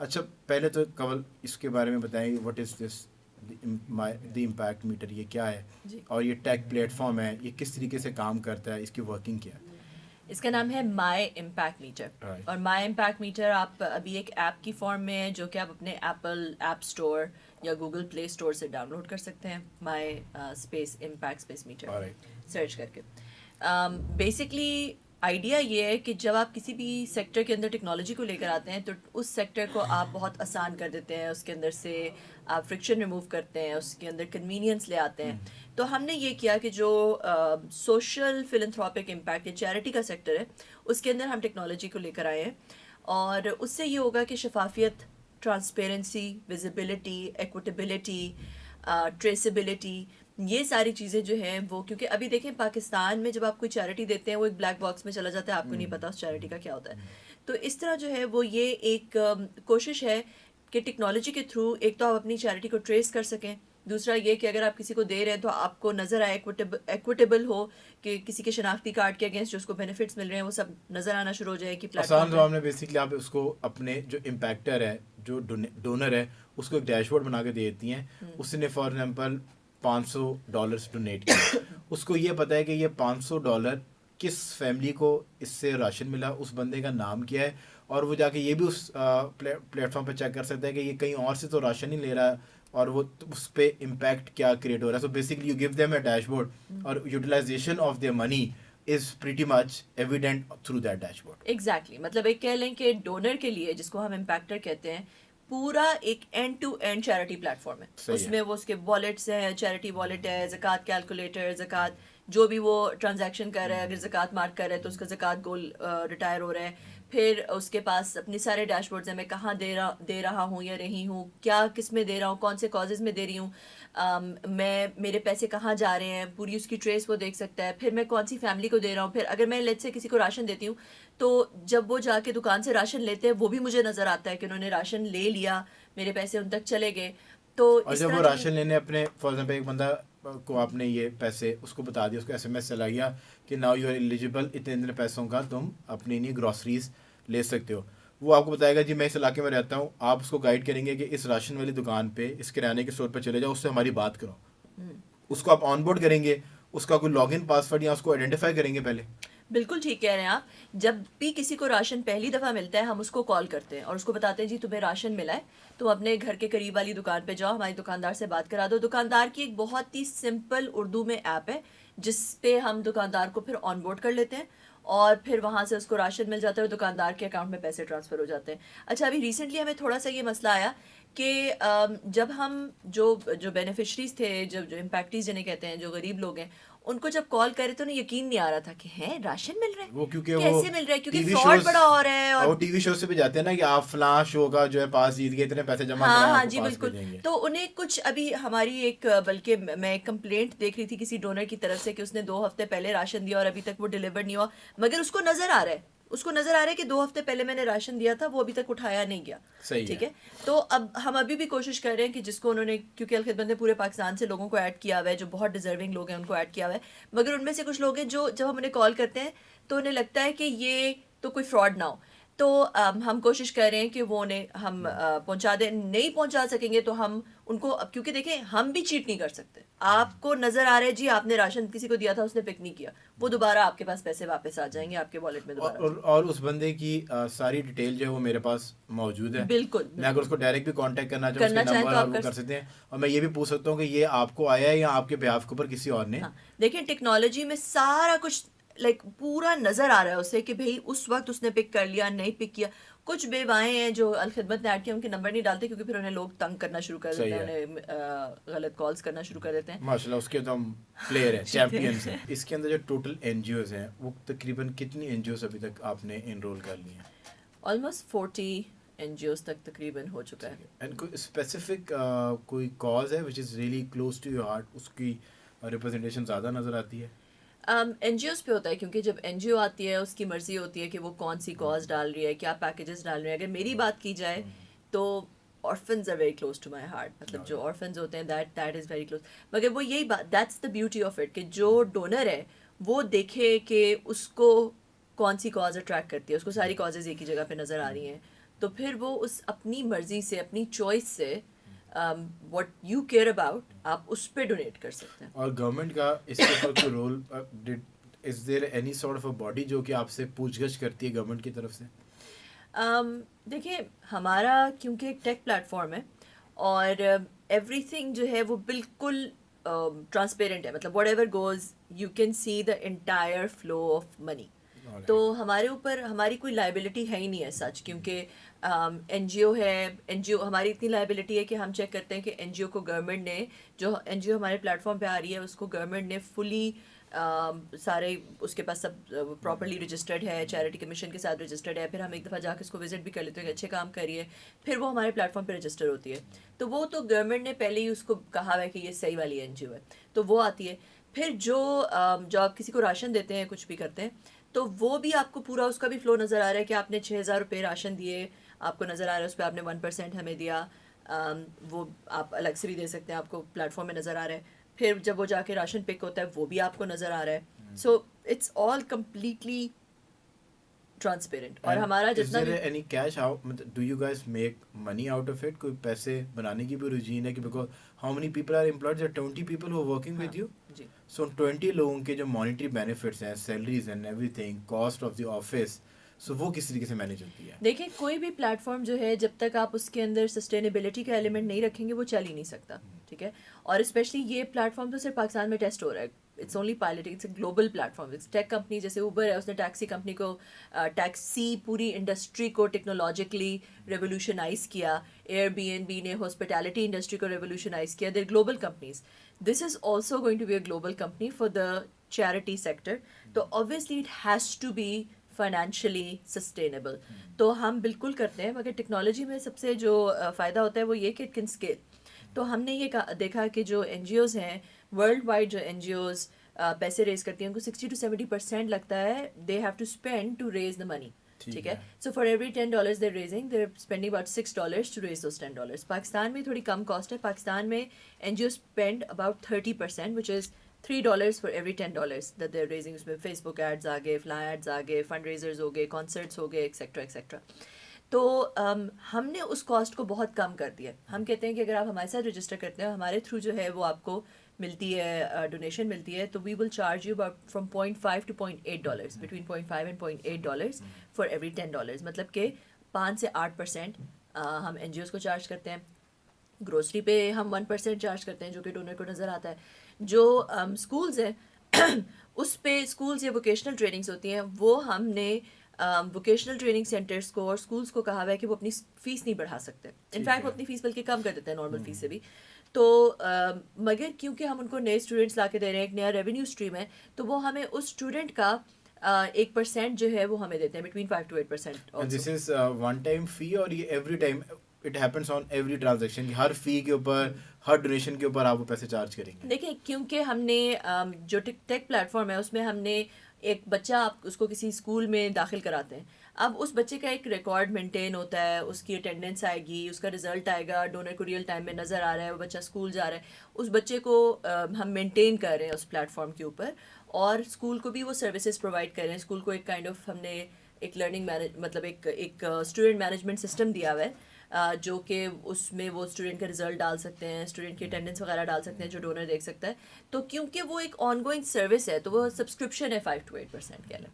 اچھا پہلے تو قبل اس کے بارے میں بتائیں what is this the impact meter, یہ کیا ہے جی، اور یہ ٹیک پلیٹ فارم ہے، یہ کس طریقے سے کام کرتا ہے، اس کی ورکنگ کیا ہے؟ اس کا نام ہے مائی امپیکٹ میٹر. رائٹ. اور مائی امپیکٹ میٹر آپ ابھی ایک ایپ کی فارم میں ہے جو کہ آپ اپنے ایپل ایپ اسٹور یا گوگل پلے اسٹور سے ڈاؤن لوڈ کر سکتے ہیں. My space impact space meter right. Search کر کے. بیسکلی آئیڈیا یہ ہے کہ جب آپ کسی بھی سیکٹر کے اندر ٹیکنالوجی کو لے کر آتے ہیں تو اس سیکٹر کو آپ بہت آسان کر دیتے ہیں، اس کے اندر سے آپ فرکشن ریموو کرتے ہیں، اس کے اندر کنوینئنس لے آتے ہیں. تو ہم نے یہ کیا کہ جو سوشل فلنتھراپک امپیکٹ یا چیریٹی کا سیکٹر ہے اس کے اندر ہم ٹیکنالوجی کو لے کر آئے ہیں، اور اس سے یہ ہوگا کہ شفافیت، ٹرانسپیرنسی، ویزیبلٹی، ایکوٹیبلٹی، ٹریسیبلٹی، یہ ساری چیزیں جو ہیں وہ، کیونکہ ابھی دیکھیں پاکستان میں جب آپ کوئی چیریٹی دیتے ہیں وہ ایک بلیک باکس میں چلا جاتا ہے، آپ کو نہیں پتا اس چیریٹی کا کیا ہوتا ہے. تو اس طرح جو ہے وہ یہ ایک کوشش ہے کہ ٹیکنالوجی کے تھرو ایک تو آپ اپنی چیریٹی کو ٹریس کر سکیں، دوسرا یہ کہ اگر آپ کسی کو دے رہے ہیں تو آپ کو نظر آئے، ایکویٹیبل ہو، کہ کسی کے شناختی کارڈ کے اگینسٹ جو اس کو بینیفٹس مل رہے ہیں وہ سب نظر آنا شروع ہو جائے کہ پلیٹ آسان فارم پہ. جواب میں بیسکلی آپ اس کو اپنے جو امپیکٹر ہے، جو ڈونر ہے، اس کو ایک ڈیش بورڈ بنا کے دے دیتی ہیں. اس نے فار ایگزامپل $500 ڈونیٹ کیا، اس کو یہ پتا ہے کہ یہ $500 کس فیملی کو اس سے راشن ملا، اس بندے کا نام کیا ہے، اور وہ جا کے یہ بھی اس پلیٹ فارم پہ چیک کر سکتا ہے کہ یہ کہیں اور سے تو راشن نہیں لے رہا، اور وہ اس پہ امپیکٹ کیا کریٹ ہو رہا ہے. So basically you gave them a dashboard, اور utilization of their money is pretty much evident through that dashboard. Exactly, مطلب ایک کہہ لیں کہ ڈونر کے لیے، جس کو ہم امپیکٹر کہتے ہیں، پورا ایک end to end charity platform ہے. صحیح اس ہے. میں وہ اس کے والیٹس ہیں، چیریٹی والیٹ ہے، زکوٰۃ کیلکولیٹر، زکوٰۃ جو بھی وہ ٹرانزیکشن کر رہا ہے، اگر زکوٰۃ مارک کر رہا ہے تو اس کا زکوٰۃ گول ریٹائر ہو رہا ہے. پھر اس کے پاس اپنے سارے ڈیش بورڈز ہیں، میں کہاں دے رہا ہوں یا رہی ہوں، کیا کس میں دے رہا ہوں، کون سے کازز میں دے رہی ہوں، میں میرے پیسے کہاں جا رہے ہیں، پوری اس کی ٹریس وہ دیکھ سکتا ہے. پھر میں کون سی فیملی کو دے رہا ہوں. پھر اگر میں لیٹ سے کسی کو راشن دیتی ہوں تو جب وہ جا کے دکان سے راشن لیتے ہیں وہ بھی مجھے نظر آتا ہے کہ انہوں نے راشن لے لیا، میرے پیسے ان تک چلے گئے. تو اور اس جب طرح وہ جو راشن لینے اپنے فار ایگزامپل ایک بندہ کو آپ نے یہ پیسے اس کو بتا دیا، اس کو ایس ایم ایس چلا گیا کہ ناؤ یو آر ایلیجیبل، اتنے پیسوں کا تم اپنی نہیں گروسریز لے سکتے ہو. وہ آپ کو بتائے گا جی میں اس علاقے میں رہتا ہوں، آپ اس کو گائیڈ کریں گے کہ اس راشن والی دکان پہ، اس کرانے کے اسٹور پہ چلے جاؤ، اس سے ہماری بات کرو. اس کو آپ آن بورڈ کریں گے، اس کا کوئی لاگ ان پاسورڈ یا اس کو آئیڈینٹیفائی کریں گے پہلے. بالکل ٹھیک کہہ رہے ہیں آپ. جب بھی کسی کو راشن پہلی دفعہ ملتا ہے ہم اس کو کال کرتے ہیں اور اس کو بتاتے ہیں جی تمہیں راشن ملا ہے، تم اپنے گھر کے قریب والی دکان پہ جاؤ، ہماری دکاندار سے بات کرا دو. دکاندار کی ایک بہت ہی سمپل اردو میں ایپ ہے جس پہ ہم دکاندار کو پھر آن بورڈ کر لیتے ہیں، اور پھر وہاں سے اس کو راشن مل جاتا ہے اور دکاندار کے اکاؤنٹ میں پیسے ٹرانسفر ہو جاتے ہیں. اچھا ابھی ریسنٹلی ہمیں تھوڑا سا یہ مسئلہ آیا کہ جب ہم جو بینیفیشریز تھے، جو امپیکٹیز جنہیں کہتے ہیں، جو غریب لوگ ہیں، ان کو جب کال کرے تو انہیں یقین نہیں آ رہا تھا کہ ہیں راشن مل رہا وہ ہے، کیونکہ وہ کیسے مل رہا ہے، ٹی کیونکہ وی فراڈ شوز، بڑا ہو رہا ہے. اور وہ ٹی وی شو سے بھی جاتے ہیں نا کہ آپ فلاں شو کا جو ہے پاس جیت گئے، اتنے پیسے جمع ہاں کرائیں آپ ہاں کو جی پاس بالکل. بھیجیں گے. تو انہیں کچھ ابھی ہماری ایک، بلکہ میں ایک کمپلینٹ دیکھ رہی تھی کسی ڈونر کی طرف سے کہ اس نے 2 ہفتے پہلے راشن دیا اور ابھی تک وہ ڈیلیور نہیں ہوا، مگر اس کو نظر آ رہا ہے، کہ 2 ہفتے پہلے میں نے راشن دیا تھا، وہ ابھی تک اٹھایا نہیں گیا. صحیح ہے. ٹھیک ہے. تو اب ہم ابھی بھی کوشش کر رہے ہیں کہ جس کو انہوں نے، کیونکہ الخدمت نے پورے پاکستان سے لوگوں کو ایڈ کیا ہوا ہے جو بہت ڈیزرونگ لوگ ہیں ان کو ایڈ کیا ہوا ہے، مگر ان میں سے کچھ لوگ ہیں جو جب ہم انہیں کال کرتے ہیں تو انہیں لگتا ہے کہ یہ تو کوئی فراڈ نہ ہو. تو ہم کوشش کر رہے ہیں کہ وہ انہیں ہم پہنچا دیں. نہیں پہنچا سکیں گے تو ہم ان کو، اب کیونکہ دیکھیں ہم بھی چیٹ نہیں کر سکتے. آپ کو نظر آ رہا ہے جی آپ نے راشن کسی کو دیا تھا، اس نے پک نہیں کیا، وہ دوبارہ آپ کے پاس پیسے واپس آ جائیں گے، آپ کے والیٹ میں دوبارہ آ جائیں اور اس بندے کی ساری ڈیٹیل جو ہے وہ میرے پاس موجود ہے. گے. بالکل میں اگر بالکل. اس کو ڈائریکٹ بھی کانٹیکٹ کرنا چاہوں، اس کے کرنا چاہیں نمبر تو اور آپ وہ کر سکتے ہیں، اور میں یہ بھی پوچھ سکتا ہوں کہ یہ آپ کو آیا ہے یا آپ کے بیہاف کے اوپر کسی اور نے. ہاں دیکھیں ٹیکنالوجی میں سارا کچھ لائک پورا نظر آ رہا ہے اسے کہ بھئی اس وقت اس نے پک کر لیا، نہیں پک کیا. کچھ بیوائیں ہیں جو الخدمت نے ایڈ کیا، ان کے نمبر نہیں ڈالتے کیونکہ پھر انہیں لوگ تنگ کرنا شروع کر دیتے صحیح ہیں، ہے. انہیں غلط کالز کرنا شروع کر دیتے ہیں. ماشاء اللہ اس کے تو ہم پلیئر ہیں، شکریہ. چیمپئنس ہیں. اس کے اندر جو ٹوٹل این جی اوز ہیں وہ تقریباً کتنی این جی اوز ابھی تک آپ نے انرول کر لی ہیں؟ آلموسٹ 40 این جی اوز تک تقریباً ہو چکا ہے. اینڈ کوئی اسپیسیفک کوئی کاز ہے which is really close to your heart, اس کی ریپرزنٹیشن زیادہ نظر آتی ہے؟ این جی اوز پہ ہوتا ہے کیونکہ جب این جی او آتی ہے اس کی مرضی ہوتی ہے کہ وہ کون سی کاز ڈال رہی ہے، کیا پیکیجز ڈال رہی ہے. اگر میری بات کی جائے تو orphans are very close to my heart. مطلب جو orphans ہوتے ہیں that is very close. مگر وہ یہی بات، that's the beauty of it، کہ جو ڈونر ہے وہ دیکھے کہ اس کو کون سی کاز اٹریکٹ کرتی ہے. اس کو ساری کازز ایک ہی جگہ پہ نظر آ رہی ہیں تو پھر وہ اس اپنی مرضی سے اپنی چوائس سے واٹ یو کیئر اباؤٹ آپ اس پہ ڈونیٹ کر سکتے ہیں. اور گورنمنٹ کا اس کے اوپر کوئی rule is there any sort of a body جو کہ آپ سے پوچھ گچھ کرتی ہے گورنمنٹ کی طرف سے؟ دیکھیے ہمارا کیونکہ ایک ٹیک پلیٹ فارم ہے اور ایوری تھنگ جو ہے وہ بالکل ٹرانسپیرنٹ ہے, مطلب what ever goes you can see the entire flow of money. تو ہمارے اوپر ہماری کوئی لائبلٹی ہے ہی نہیں ہے سچ, کیونکہ این جی او ہے. این جی او ہماری اتنی لائبلٹی ہے کہ ہم چیک کرتے ہیں کہ این جی او کو گورنمنٹ نے, جو این جی او ہمارے پلیٹ فارم پہ آ رہی ہے اس کو گورنمنٹ نے فلی سارے اس کے پاس سب پراپرلی رجسٹرڈ ہے, چیریٹی کمیشن کے ساتھ رجسٹرڈ ہے. پھر ہم ایک دفعہ جا کے اس کو وزٹ بھی کر لیتے ہیں کہ اچھے کام کر رہی ہے, پھر وہ ہمارے پلیٹ فارم پہ رجسٹر ہوتی ہے. تو وہ تو گورنمنٹ نے پہلے ہی اس کو کہا ہے کہ یہ صحیح والی این جی او ہے, تو وہ آتی ہے. پھر جو آپ کسی کو راشن دیتے ہیں کچھ بھی کرتے ہیں تو وہ بھی آپ کو پورا اس کا بھی فلو نظر آ رہا ہے کہ آپ نے 6,000 روپے راشن دیے, آپ کو نظر آ رہا ہے اس پہ آپ نے 1% ہمیں دیا, وہ آپ الگ سے بھی دے سکتے ہیں, آپ کو پلیٹ فارم میں نظر آ رہا ہے. پھر جب وہ جا کے راشن پک ہوتا ہے وہ بھی آپ کو نظر آ رہا ہے. So it's all completely transparent. اور ہمارا جتنا بھی any cash do you guys make money out of it? کوئی پیسے بنانے کی بھی رجین ہے کہ because how many people are employed? There 20 people who working with you. جی سو 20 لوگوں کے جو مانیٹری بینیفٹس ہیں, salaries and every thing, cost of the office, سو وہ کس طریقے سے مینیج ہوتی ہے؟ دیکھیں کوئی بھی پلیٹ فارم جو ہے جب تک آپ اس کے اندر سسٹینیبلٹی کا ایلیمنٹ نہیں رکھیں گے وہ چل ہی نہیں سکتا, ٹھیک ہے. اور اسپیشلی یہ پلیٹ فارم تو صرف پاکستان میں ٹیسٹ ہو رہا ہے, it's only pilot, it's a global platform. Tech company جیسے اوبر ہے, اس نے ٹیکسی کمپنی کو ٹیکسی پوری انڈسٹری کو ٹیکنالوجیکلی ریولیوشنائز کیا. ایئر بی این بی نے ہاسپٹیلٹی انڈسٹری کو ریولیوشنائز کیا. There global companies. This is also going to be a global company for the charity sector. تو obviously it has to be financially sustainable. تو ہم بالکل کرتے ہیں, مگر ٹیکنالوجی میں سب سے جو فائدہ ہوتا ہے وہ یہ کہ اٹ کین اسکیل. تو ہم نے یہ دیکھا کہ جو این جی اوز ہیں ورلڈ وائڈ, جو این جی اوز پیسے ریز کرتی ہیں ان کو 60 to 70% لگتا ہے they have to spend to raise the money, ٹھیک ہے. So for every $10 they're raising, they're spending about $6 to raise those $10. Pakistan میں تھوڑی کم کاسٹ ہے. پاکستان میں N G O spend about 30%, which is $3 for every $10 that they're raising. اس میں face بک AIDS آ گئے, fly AIDS آ گئے, فنڈ ریزرز ہو گئے, کانسرٹس ہو گئے, ایکسیکٹرا ایکسیکٹرا. تو ہم نے اس کاسٹ کو بہت کم کر دیا. ہم کہتے ہیں کہ اگر آپ ہمارے ساتھ رجسٹر کرتے ہیں, ہمارے تھرو جو ہے وہ آپ کو ملتی ہے, ڈونیشن ملتی ہے, تو we will charge you about from $0.5 to $0.8, between $0.5 and $0.8 for every $10. مطلب کہ 5 سے 8% ہم این جی اوز کو چارج کرتے ہیں. گروسری پہ ہم 1% چارج کرتے ہیں جو کہ ڈونر کو نظر آتا ہے. جو اسکولز ہیں اس پہ, اسکولز یا ووکیشنل ٹریننگس ہوتی ہیں, وہ ہم نے ووکیشنل ٹریننگ سینٹرس کو اور اسکولس کو کہا ہوا ہے کہ وہ اپنی فیس نہیں بڑھا سکتے. انفیکٹ وہ اپنی فیس بلکہ کم کر دیتے ہیں نارمل فیس سے بھی. تو مگر کیونکہ ہم ان کو نئے اسٹوڈنٹس لا کے دے رہے ہیں, ایک نیا ریونیو اسٹریم ہے, تو وہ ہمیں اس اسٹوڈنٹ کا 1% جو ہے وہ ہمیں دیتے ہیں, between 5 to 8%. And this is one time fee, اور یہ every time it happens on every transaction, ہر فی کے اوپر, ہر ڈونیشن کے اوپر آپ وہ پیسے چارج کریں گے؟ دیکھیں کیونکہ ہم نے جو ٹیک پلیٹ فارم ہے اس میں ہم نے ایک بچہ, آپ اس کو کسی اسکول میں داخل کراتے ہیں, اب اس بچے کا ایک ریکارڈ مینٹین ہوتا ہے, اس کی اٹینڈنس آئے گی, اس کا رزلٹ آئے گا, ڈونر کو ریئل ٹائم میں نظر آ رہا ہے, وہ بچہ اسکول جا رہا ہے, اس بچے کو ہم مینٹین کر رہے ہیں اس پلیٹ فارم کے اوپر, اور اسکول کو بھی وہ سروسز پرووائڈ کر رہے ہیں. اسکول کو ایک کائنڈ آف ہم نے ایک لرننگ مطلب ایک اسٹوڈنٹ مینجمنٹ سسٹم دیا ہوا ہے, جو کہ اس میں وہ اسٹوڈنٹ کا رزلٹ ڈال سکتے ہیں, اسٹوڈنٹ کی اٹینڈنس وغیرہ ڈال سکتے ہیں, جو ڈونر دیکھ سکتا ہے. تو کیونکہ وہ ایک آن گوئنگ سروس ہے تو وہ سبسکرپشن ہے 5 to 8% کے لیے.